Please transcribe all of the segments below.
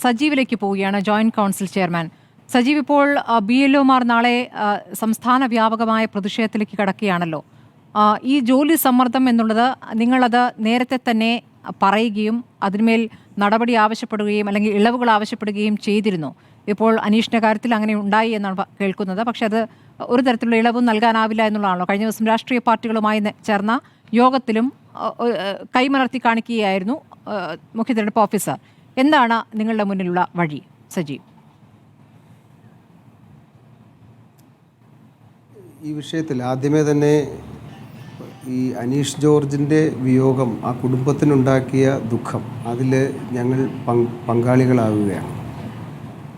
സജീവിലേക്ക് പോവുകയാണ്, joint council chairman. Sajeev, ഇപ്പോൾ BLOമാർ നാളെ സംസ്ഥാന വ്യാപകമായ പ്രതിഷേധത്തിലേക്ക് കടക്കുകയാണല്ലോ. ഈ ജോലി സമ്മർദ്ദം എന്നുള്ളത് നിങ്ങളത് നേരത്തെ തന്നെ പറയുകയും അതിന്മേൽ നടപടി ആവശ്യപ്പെടുകയും അല്ലെങ്കിൽ ഇളവുകൾ ആവശ്യപ്പെടുകയും ചെയ്തിരുന്നു. ഇപ്പോൾ അനീഷിൻ്റെ കാര്യത്തിൽ അങ്ങനെ ഉണ്ടായി എന്നാണ് കേൾക്കുന്നത്. പക്ഷെ അത് ഒരു തരത്തിലുള്ള ഇളവും നൽകാനാവില്ല എന്നുള്ളതാണല്ലോ. കഴിഞ്ഞ ദിവസം രാഷ്ട്രീയ പാർട്ടികളുമായി ചേർന്ന യോഗത്തിലും കൈമലർത്തി കാണിക്കുകയായിരുന്നു മുഖ്യ തെരഞ്ഞെടുപ്പ് ഓഫീസർ. എന്താണ് നിങ്ങളുടെ മുന്നിലുള്ള വഴി, സജീവ്? ഈ വിഷയത്തിൽ ആദ്യമേ തന്നെ ഈ അനീഷ് ജോർജിൻ്റെ വിയോഗം ആ കുടുംബത്തിനുണ്ടാക്കിയ ദുഃഖം, അതിൽ ഞങ്ങൾ പങ്കാളികളാവുകയാണ്.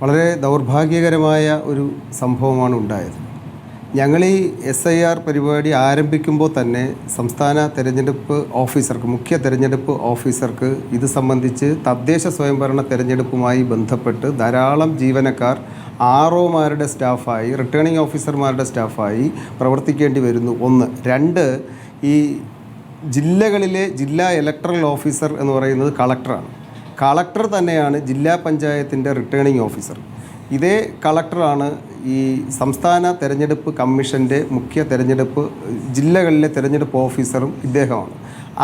വളരെ ദൗർഭാഗ്യകരമായ ഒരു സംഭവമാണ് ഉണ്ടായത്. ഞങ്ങൾ ഈ SIR പരിപാടി ആരംഭിക്കുമ്പോൾ തന്നെ സംസ്ഥാന തെരഞ്ഞെടുപ്പ് ഓഫീസർക്ക്, മുഖ്യ തെരഞ്ഞെടുപ്പ് ഓഫീസർക്ക് ഇത് സംബന്ധിച്ച് തദ്ദേശ സ്വയംഭരണ തെരഞ്ഞെടുപ്പുമായി ബന്ധപ്പെട്ട് ധാരാളം ജീവനക്കാർ ROമാരുടെ സ്റ്റാഫായി, റിട്ടേണിംഗ് ഓഫീസർമാരുടെ സ്റ്റാഫായി പ്രവർത്തിക്കേണ്ടി വരുന്നു. ഒന്ന്. രണ്ട്, ഈ ജില്ലകളിലെ ജില്ലാ ഇലക്ടറൽ ഓഫീസർ എന്ന് പറയുന്നത് കളക്ടറാണ്. കളക്ടർ തന്നെയാണ് ജില്ലാ പഞ്ചായത്തിൻ്റെ റിട്ടേണിംഗ് ഓഫീസർ. ഇതേ കളക്ടറാണ് ഈ സംസ്ഥാന തെരഞ്ഞെടുപ്പ് കമ്മീഷൻ്റെ മുഖ്യ തെരഞ്ഞെടുപ്പ് ജില്ലകളിലെ തെരഞ്ഞെടുപ്പ് ഓഫീസറും ഇദ്ദേഹമാണ്.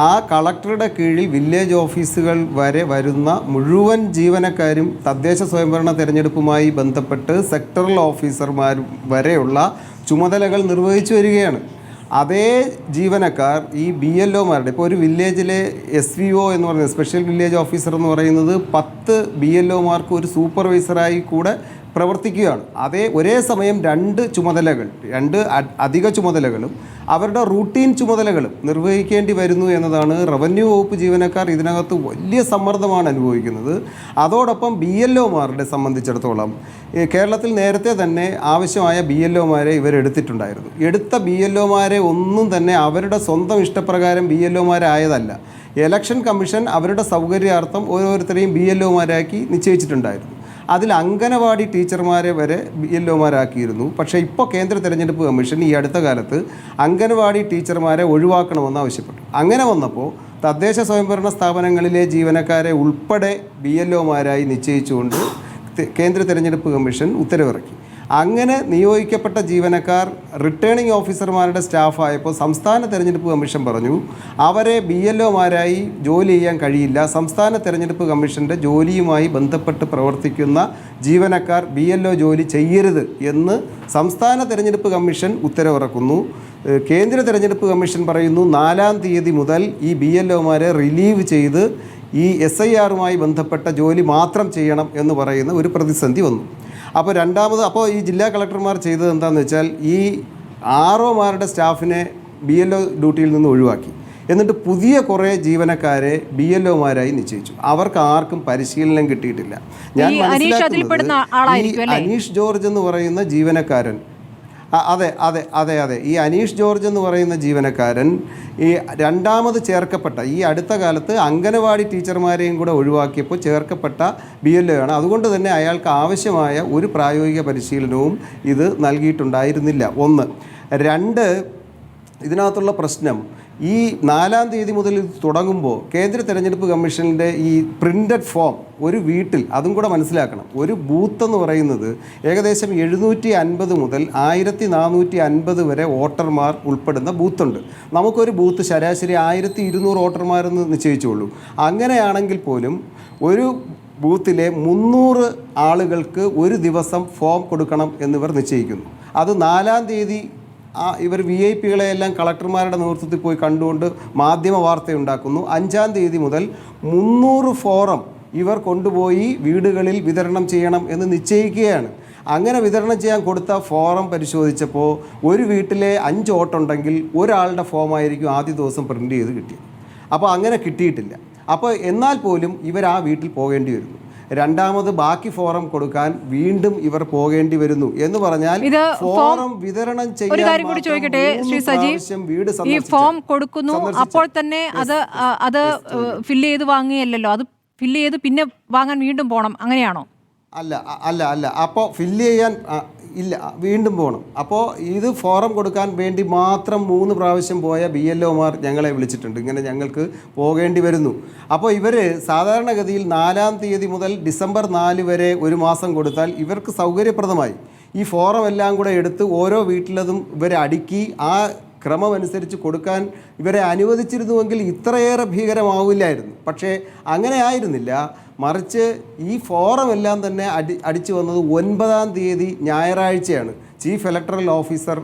ആ കളക്ടറുടെ കീഴിൽ വില്ലേജ് ഓഫീസുകൾ വരെ വരുന്ന മുഴുവൻ ജീവനക്കാരും തദ്ദേശ സ്വയംഭരണ തെരഞ്ഞെടുപ്പുമായി ബന്ധപ്പെട്ട് സെക്ടറൽ ഓഫീസർമാർ വരെയുള്ള ചുമതലകൾ നിർവഹിച്ചു വരികയാണ്. അതേ ജീവനക്കാർ ഈ BLOമാരുടെ, ഇപ്പോൾ ഒരു വില്ലേജിലെ SVO എന്ന് പറയുന്നത്, സ്പെഷ്യൽ വില്ലേജ് ഓഫീസർ എന്ന് പറയുന്നത് 10 BLOമാർക്ക് ഒരു സൂപ്പർവൈസറായി കൂടെ പ്രവർത്തിക്കുകയാണ്. ഒരേ സമയം രണ്ട് അധിക ചുമതലകളും അവരുടെ റൂട്ടീൻ ചുമതലകളും നിർവഹിക്കേണ്ടി വരുന്നു എന്നതാണ്. റവന്യൂ വകുപ്പ് ജീവനക്കാർ ഇതിനകത്ത് വലിയ സമ്മർദ്ദമാണ് അനുഭവിക്കുന്നത്. അതോടൊപ്പം BLOമാരുടെ സംബന്ധിച്ചിടത്തോളം കേരളത്തിൽ നേരത്തെ തന്നെ ആവശ്യമായ BLOമാരെ ഇവരെടുത്തിട്ടുണ്ടായിരുന്നു. എടുത്ത BLOമാരെ ഒന്നും തന്നെ അവരുടെ സ്വന്തം ഇഷ്ടപ്രകാരം BLOമാരായതല്ല. ഇലക്ഷൻ കമ്മീഷൻ അവരുടെ സൗകര്യാർത്ഥം ഓരോരുത്തരെയും BLOമാരാക്കി നിശ്ചയിച്ചിട്ടുണ്ടായിരുന്നു. അതിൽ അംഗനവാടി ടീച്ചർമാരെ വരെ BLOമാരാക്കിയിരുന്നു. പക്ഷേ ഇപ്പോൾ കേന്ദ്ര തെരഞ്ഞെടുപ്പ് കമ്മീഷൻ ഈ അടുത്ത കാലത്ത് അംഗനവാടി ടീച്ചർമാരെ ഒഴിവാക്കണമെന്ന് ആവശ്യപ്പെട്ടു. അങ്ങനെ വന്നപ്പോൾ തദ്ദേശ സ്വയംഭരണ സ്ഥാപനങ്ങളിലെ ജീവനക്കാരെ ഉൾപ്പെടെ BLOമാരായി നിശ്ചയിച്ചുകൊണ്ട് കേന്ദ്ര തെരഞ്ഞെടുപ്പ് കമ്മീഷൻ ഉത്തരവിറക്കി. അങ്ങനെ നിയോഗിക്കപ്പെട്ട ജീവനക്കാർ റിട്ടേണിംഗ് ഓഫീസർമാരുടെ സ്റ്റാഫായപ്പോൾ സംസ്ഥാന തെരഞ്ഞെടുപ്പ് കമ്മീഷൻ പറഞ്ഞു അവരെ BLOമാരായി ജോലി ചെയ്യാൻ കഴിയില്ല. സംസ്ഥാന തെരഞ്ഞെടുപ്പ് കമ്മീഷൻ്റെ ജോലിയുമായി ബന്ധപ്പെട്ട് പ്രവർത്തിക്കുന്ന ജീവനക്കാർ BLO ജോലി ചെയ്യരുത് എന്ന് സംസ്ഥാന തെരഞ്ഞെടുപ്പ് കമ്മീഷൻ ഉത്തരവിറക്കുന്നു. കേന്ദ്ര തെരഞ്ഞെടുപ്പ് കമ്മീഷൻ പറയുന്നു 4-ാം തീയതി മുതൽ ഈ BLOമാരെ റിലീവ് ചെയ്ത് ഈ SIRമായി ബന്ധപ്പെട്ട ജോലി മാത്രം ചെയ്യണം എന്ന് പറയുന്ന ഒരു പ്രതിസന്ധി വന്നു. അപ്പോൾ ഈ ജില്ലാ കളക്ടർമാർ ചെയ്തത് എന്താണെന്ന് വെച്ചാൽ ഈ ROമാരുടെ സ്റ്റാഫിനെ BLO ഡ്യൂട്ടിയിൽ നിന്ന് ഒഴിവാക്കി. എന്നിട്ട് പുതിയ കുറേ ജീവനക്കാരെ BLOമാരായി നിശ്ചയിച്ചു. അവർക്ക് ആർക്കും പരിശീലനം കിട്ടിയിട്ടില്ല. ഞാൻ മനസ്സിലാക്കുന്നത് അനീഷ് ജോർജ് എന്ന് പറയുന്ന ജീവനക്കാരൻ, അതെ ഈ അനീഷ് ജോർജ് എന്ന് പറയുന്ന ജീവനക്കാരൻ ഈ രണ്ടാമത് ചേർക്കപ്പെട്ട, ഈ അടുത്ത കാലത്ത് അംഗനവാടി ടീച്ചർമാരെയും കൂടെ ഒഴിവാക്കിയപ്പോൾ ചേർക്കപ്പെട്ട BLOയാണ്. അതുകൊണ്ട് തന്നെ അയാൾക്ക് ആവശ്യമായ ഒരു പ്രായോഗിക പരിശീലനവും ഇത് നൽകിയിട്ടുണ്ടായിരുന്നില്ല. ഒന്ന്. രണ്ട്, ഇതിനകത്തുള്ള പ്രശ്നം ഈ 4-ാം തീയതി മുതൽ ഇത് തുടങ്ങുമ്പോൾ കേന്ദ്ര തെരഞ്ഞെടുപ്പ് കമ്മീഷൻ്റെ ഈ പ്രിൻ്റഡ് ഫോം ഒരു വീട്ടിൽ, അതും കൂടെ മനസ്സിലാക്കണം, ഒരു ബൂത്ത് എന്ന് പറയുന്നത് ഏകദേശം 750 മുതൽ 1450 വരെ വോട്ടർമാർ ഉൾപ്പെടുന്ന ബൂത്തുണ്ട്. നമുക്കൊരു ബൂത്ത് ശരാശരി 1200 വോട്ടർമാരെന്ന് നിശ്ചയിച്ചുള്ളൂ. അങ്ങനെയാണെങ്കിൽ പോലും ഒരു ബൂത്തിലെ 300 ആളുകൾക്ക് ഒരു ദിവസം ഫോം കൊടുക്കണം എന്നിവർ നിശ്ചയിക്കുന്നു. അത് 4-ാം തീയതി ഇവർ VIPകളെയെല്ലാം കളക്ടർമാരുടെ നേതൃത്വത്തിൽ പോയി കണ്ടുകൊണ്ട് മാധ്യമ വാർത്തയുണ്ടാക്കുന്നു. 5-ാം തീയതി മുതൽ 300 ഫോറം ഇവർ കൊണ്ടുപോയി വീടുകളിൽ വിതരണം ചെയ്യണം എന്ന് നിശ്ചയിക്കുകയാണ്. അങ്ങനെ വിതരണം ചെയ്യാൻ കൊടുത്ത ഫോറം പരിശോധിച്ചപ്പോൾ ഒരു വീട്ടിലെ 5 വോട്ടുണ്ടെങ്കിൽ ഒരാളുടെ ഫോമായിരിക്കും ആദ്യ ദിവസം പ്രിൻ്റ് ചെയ്ത് കിട്ടിയത്. അപ്പോൾ അങ്ങനെ കിട്ടിയിട്ടില്ല. അപ്പോൾ എന്നാൽ പോലും ഇവർ ആ വീട്ടിൽ പോകേണ്ടി വരുന്നു. രണ്ടാമത് ബാക്കി ഫോറം കൊടുക്കാൻ വീണ്ടും ഇവർ പോകേണ്ടി വരുന്നു എന്ന് പറഞ്ഞാൽ ഫോറം വിതരണം ചെയ്യാൻ ഈ ഫോം കൊടുക്കുന്നു. അപ്പോൾ തന്നെ അത് ഫില്ല് ചെയ്ത് വാങ്ങിയല്ലോ, അത് ഫില്ല് ചെയ്ത് പിന്നെ വാങ്ങാൻ വീണ്ടും പോകണം, അങ്ങനെയാണോ? അല്ല അപ്പോൾ ഫില്ല് ചെയ്യാൻ ഇല്ല, വീണ്ടും പോകണം. അപ്പോൾ ഇത് ഫോറം കൊടുക്കാൻ വേണ്ടി മാത്രം 3 പ്രാവശ്യം പോയ BLOമാർ ഞങ്ങളെ വിളിച്ചിട്ടുണ്ട്. ഇങ്ങനെ ഞങ്ങൾക്ക് പോകേണ്ടി വരുന്നു. അപ്പോൾ ഇവർ സാധാരണഗതിയിൽ 4-ാം തീയതി മുതൽ ഡിസംബർ 4 വരെ ഒരു മാസം കൊടുത്താൽ ഇവർക്ക് സൗകര്യപ്രദമായി ഈ ഫോറം എല്ലാം കൂടെ എടുത്ത് ഓരോ വീട്ടിലതും ഇവരെ അടുക്കി ആ ക്രമം അനുസരിച്ച് കൊടുക്കാൻ ഇവരെ അനുവദിച്ചിരുന്നുവെങ്കിൽ ഇത്രയേറെ ഭീകരമാവില്ലായിരുന്നു. പക്ഷേ അങ്ങനെ ആയിരുന്നില്ല. മറിച്ച് ഈ ഫോറം എല്ലാം തന്നെ അടിച്ചു വന്നത് 9-ാം തീയതി ഞായറാഴ്ചയാണ്. ചീഫ് ഇലക്ടറൽ ഓഫീസർ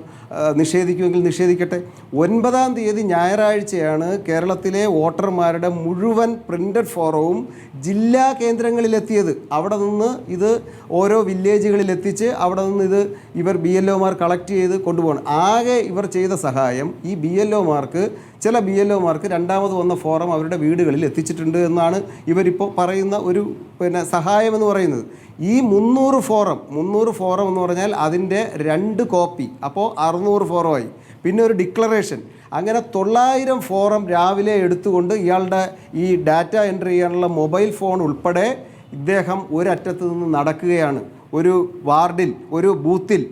നിഷേധിക്കുമെങ്കിൽ നിഷേധിക്കട്ടെ. 9-ാം തീയതി ഞായറാഴ്ചയാണ് കേരളത്തിലെ വോട്ടർമാരുടെ മുഴുവൻ പ്രിൻ്റഡ് ഫോറവും ജില്ലാ കേന്ദ്രങ്ങളിലെത്തിയത്. അവിടെ നിന്ന് ഇത് ഓരോ വില്ലേജുകളിലെത്തിച്ച് അവിടെ നിന്ന് ഇത് ഇവർ BLOമാർ കളക്ട് ചെയ്ത് കൊണ്ടുപോകണം. ആകെ ഇവർ ചെയ്ത സഹായം ഈ ചില BLOമാർക്ക് രണ്ടാമത് വന്ന ഫോറം അവരുടെ വീടുകളിൽ എത്തിച്ചിട്ടുണ്ട് എന്നാണ് ഇവരിപ്പോൾ പറയുന്ന ഒരു സഹായം എന്ന് പറയുന്നത്. ഈ 300 ഫോറം എന്ന് പറഞ്ഞാൽ അതിൻ്റെ 2 കോപ്പി, അപ്പോൾ 600 ഫോറമായി. പിന്നെ ഒരു ഡിക്ലറേഷൻ, അങ്ങനെ 900 ഫോറം രാവിലെ എടുത്തുകൊണ്ട് ഇയാളുടെ ഈ ഡാറ്റ എൻട്രി ചെയ്യാനുള്ള മൊബൈൽ ഫോൺ ഉൾപ്പെടെ ഇദ്ദേഹം ഒരറ്റത്ത് നിന്ന് നടക്കുകയാണ്. ഒരു വാർഡിൽ, ഒരു ബൂത്തിൽ.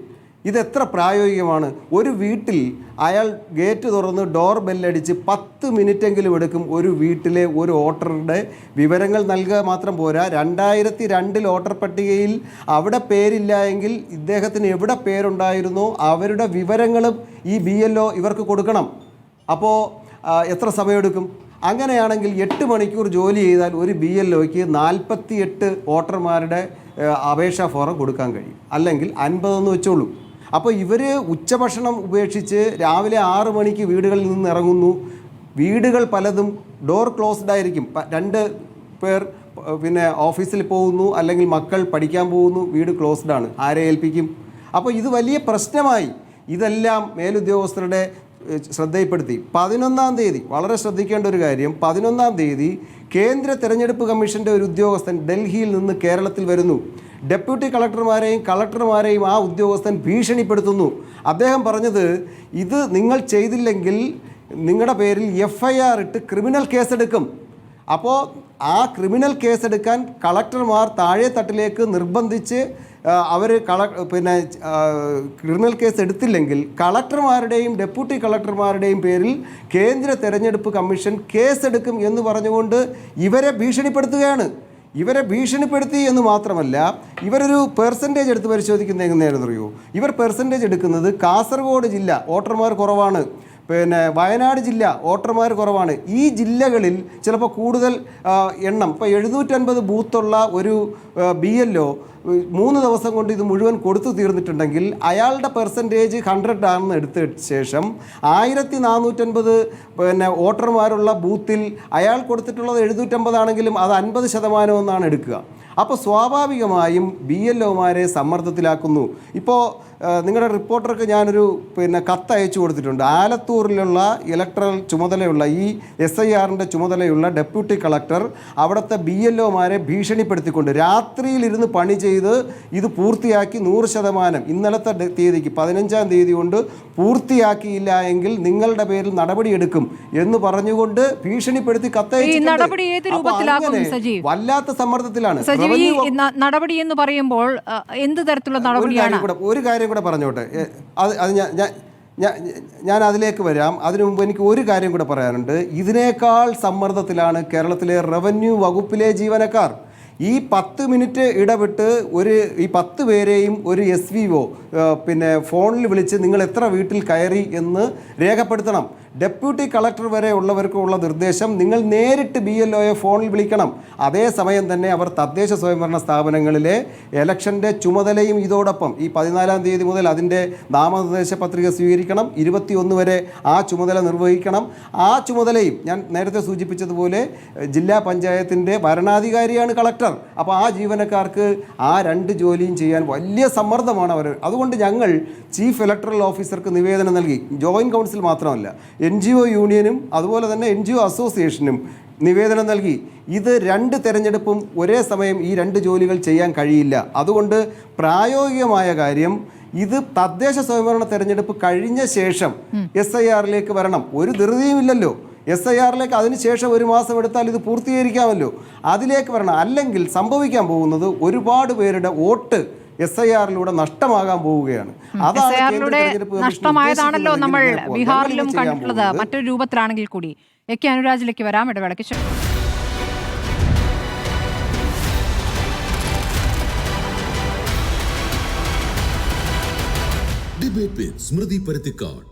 ഇതെത്ര പ്രായോഗികമാണ്? ഒരു വീട്ടിൽ അയാൾ ഗേറ്റ് തുറന്ന് ഡോർ ബെല്ലടിച്ച് 10 മിനിറ്റെങ്കിലും എടുക്കും ഒരു വീട്ടിലെ ഒരു വോട്ടറുടെ വിവരങ്ങൾ നൽകുക മാത്രം പോരാ. 2002 വോട്ടർ പട്ടികയിൽ അവിടെ പേരില്ല എങ്കിൽ ഇദ്ദേഹത്തിന് എവിടെ പേരുണ്ടായിരുന്നോ അവരുടെ വിവരങ്ങളും ഈ BLO ഇവർക്ക് കൊടുക്കണം. അപ്പോൾ എത്ര സമയമെടുക്കും? അങ്ങനെയാണെങ്കിൽ 8 മണിക്കൂർ ജോലി ചെയ്താൽ ഒരു BLOയ്ക്ക് 48 വോട്ടർമാരുടെ അപേക്ഷാ ഫോറം കൊടുക്കാൻ കഴിയും. അല്ലെങ്കിൽ 50 എന്ന് വെച്ചോളൂ. അപ്പോൾ ഇവർ ഉച്ചഭക്ഷണം ഉപേക്ഷിച്ച് രാവിലെ 6 മണിക്ക് വീടുകളിൽ നിന്ന് ഇറങ്ങുന്നു. വീടുകൾ പലതും ഡോർ ക്ലോസ്ഡ് ആയിരിക്കും. 2 പേർ ഓഫീസിൽ പോകുന്നു, അല്ലെങ്കിൽ മക്കൾ പഠിക്കാൻ പോകുന്നു, വീട് ക്ലോസ്ഡ് ആണ്. ആരെ ഏൽപ്പിക്കും? അപ്പോൾ ഇത് വലിയ പ്രശ്നമായി. ഇതെല്ലാം മേലുദ്യോഗസ്ഥരുടെ ശ്രദ്ധയിൽപ്പെടുത്തി. 11-ാം തീയതി വളരെ ശ്രദ്ധിക്കേണ്ട ഒരു കാര്യം, 11-ാം തീയതി കേന്ദ്ര തെരഞ്ഞെടുപ്പ് കമ്മീഷൻ്റെ ഒരു ഉദ്യോഗസ്ഥൻ ഡൽഹിയിൽ നിന്ന് കേരളത്തിൽ വരുന്നു. ഡെപ്യൂട്ടി കളക്ടർമാരെയും ആ ഉദ്യോഗസ്ഥൻ ഭീഷണിപ്പെടുത്തുന്നു. അദ്ദേഹം പറഞ്ഞത്, ഇത് നിങ്ങൾ ചെയ്തില്ലെങ്കിൽ നിങ്ങളുടെ പേരിൽ FIR ഇട്ട് ക്രിമിനൽ കേസെടുക്കും. അപ്പോൾ ആ ക്രിമിനൽ കേസെടുക്കാൻ കളക്ടർമാർ താഴെ തട്ടിലേക്ക് നിർബന്ധിച്ച് അവർ ക്രിമിനൽ കേസ് എടുത്തില്ലെങ്കിൽ കളക്ടർമാരുടെയും ഡെപ്യൂട്ടി കളക്ടർമാരുടെയും പേരിൽ കേന്ദ്ര തെരഞ്ഞെടുപ്പ് കമ്മീഷൻ കേസെടുക്കും എന്ന് പറഞ്ഞുകൊണ്ട് ഇവരെ ഭീഷണിപ്പെടുത്തുകയാണ്. ഇവരെ ഭീഷണിപ്പെടുത്തി എന്ന് മാത്രമല്ല, ഇവരൊരു പെർസെൻറ്റേജ് എടുത്ത് പരിശോധിക്കുന്നത് എങ്ങനെയാണെന്ന് അറിയുമോ? ഇവർ പെർസെൻറ്റേജ് എടുക്കുന്നത് കാസർഗോഡ് ജില്ല വോട്ടർമാർ കുറവാണ്, വയനാട് ജില്ല വോട്ടർമാർ കുറവാണ്. ഈ ജില്ലകളിൽ ചിലപ്പോൾ കൂടുതൽ എണ്ണം, ഇപ്പോൾ 750 ബൂത്തുള്ള ഒരു BLO 3 ദിവസം കൊണ്ട് ഇത് മുഴുവൻ കൊടുത്തു തീർന്നിട്ടുണ്ടെങ്കിൽ അയാളുടെ പെർസെൻറ്റേജ് 100 ആണെന്ന് എടുത്ത ശേഷം 1450 വോട്ടർമാരുള്ള ബൂത്തിൽ അയാൾ കൊടുത്തിട്ടുള്ളത് 750 ആണെങ്കിലും അത് 50% എന്നാണ് എടുക്കുക. അപ്പോൾ സ്വാഭാവികമായും BLOമാരെ സമ്മർദ്ദത്തിലാക്കുന്നു. ഇപ്പോൾ നിങ്ങളുടെ റിപ്പോർട്ടർക്ക് ഞാനൊരു കത്ത് അയച്ചു കൊടുത്തിട്ടുണ്ട്. ആലത്തൂരിലുള്ള ഇലക്ട്രൽ ചുമതലയുള്ള ഈ SIRൻ്റെ ചുമതലയുള്ള ഡെപ്യൂട്ടി കളക്ടർ അവിടുത്തെ BLOമാരെ ഭീഷണിപ്പെടുത്തിക്കൊണ്ട് രാത്രിയിലിരുന്ന് പണി ചെയ്ത് ഇത് പൂർത്തിയാക്കി 100% ഇന്നലത്തെ തീയതിക്ക് 15-ാം തീയതി കൊണ്ട് പൂർത്തിയാക്കിയില്ല എങ്കിൽ നിങ്ങളുടെ പേരിൽ നടപടിയെടുക്കും എന്ന് പറഞ്ഞുകൊണ്ട് ഭീഷണിപ്പെടുത്തി കത്തയച്ചു. വല്ലാത്ത സമ്മർദ്ദത്തിലാണ്. നടപടി എന്ന് പറയുമ്പോൾ എന്ത് തരത്തിലുള്ള നടപടിയാണ്? ഒരു കാര്യം കൂടെ പറഞ്ഞോട്ടെ, അത് ഞാൻ അതിലേക്ക് വരാം. അതിനു മുമ്പ് എനിക്ക് ഒരു കാര്യം കൂടെ പറയാനുണ്ട്. ഇതിനേക്കാൾ സമ്മർദ്ദത്തിലാണ് കേരളത്തിലെ റവന്യൂ വകുപ്പിലെ ജീവനക്കാർ. ഈ 10 മിനിറ്റ് ഇടവിട്ട് ഈ 10 പേരെയും ഒരു SVO ഫോണിൽ വിളിച്ച് നിങ്ങൾ എത്ര വീട്ടിൽ കയറി എന്ന് രേഖപ്പെടുത്തണം. ഡെപ്യൂട്ടി കളക്ടർ വരെ ഉള്ളവർക്കുള്ള നിർദ്ദേശം, നിങ്ങൾ നേരിട്ട് BLOയെ ഫോണിൽ വിളിക്കണം. അതേസമയം തന്നെ അവർ തദ്ദേശ സ്വയംഭരണ സ്ഥാപനങ്ങളിലെ ഇലക്ഷൻ്റെ ചുമതലയും ഇതോടൊപ്പം ഈ 14-ാം തീയതി മുതൽ അതിൻ്റെ നാമനിർദ്ദേശ പത്രിക സ്വീകരിക്കണം. 21 വരെ ആ ചുമതല നിർവഹിക്കണം. ആ ചുമതലയും ഞാൻ നേരത്തെ സൂചിപ്പിച്ചതുപോലെ ജില്ലാ പഞ്ചായത്തിൻ്റെ ഭരണാധികാരിയാണ് കളക്ടർ. അപ്പോൾ ആ ജീവനക്കാർക്ക് ആ 2 ജോലിയും ചെയ്യാൻ വലിയ സമ്മർദ്ദമാണ് അവർ. അതുകൊണ്ട് ഞങ്ങൾ ചീഫ് ഇലക്ടറൽ ഓഫീസർക്ക് നിവേദനം നൽകി. ജോയിൻറ്റ് കൗൺസിൽ മാത്രമല്ല, NGO യൂണിയനും അതുപോലെ തന്നെ NGO അസോസിയേഷനും നിവേദനം നൽകി. ഇത് 2 തെരഞ്ഞെടുപ്പും ഒരേ സമയം ഈ 2 ജോലികൾ ചെയ്യാൻ കഴിയില്ല. അതുകൊണ്ട് പ്രായോഗികമായ കാര്യം, ഇത് തദ്ദേശ സ്വയംഭരണ തെരഞ്ഞെടുപ്പ് കഴിഞ്ഞ ശേഷം SIRലേക്ക് വരണം. ഒരു ധൃതിയുമില്ലല്ലോ. SIRലേക്ക് അതിനുശേഷം 1 മാസം എടുത്താൽ ഇത് പൂർത്തീകരിക്കാമല്ലോ. അതിലേക്ക് വരണം. അല്ലെങ്കിൽ സംഭവിക്കാൻ പോകുന്നത് ഒരുപാട് പേരുടെ വോട്ട് SIRലൂടെ നഷ്ടമാകാൻ പോവുകയാണ്. അതാണ് കേന്ദ്ര തെരഞ്ഞെടുപ്പ് കമ്മീഷൻ നഷ്ടമായതാണല്ലോ നമ്മൾ ഉദ്ദേശിക്കുന്നത്. ബീഹാറിലും ഞങ്ങൾ ഇത് ചെയ്യാൻ കണ്ടിട്ടുള്ളത്, പോകുന്നത് മറ്റൊരു രൂപത്തിലാണെങ്കിൽ കൂടി. AK അനുരാജിലേക്ക് വരാം, ഇടവേളയ്ക്ക് ശേഷം. ഡിബേറ്റ് വിത്ത് സ്മൃതി പരുത്തിക്കാട്.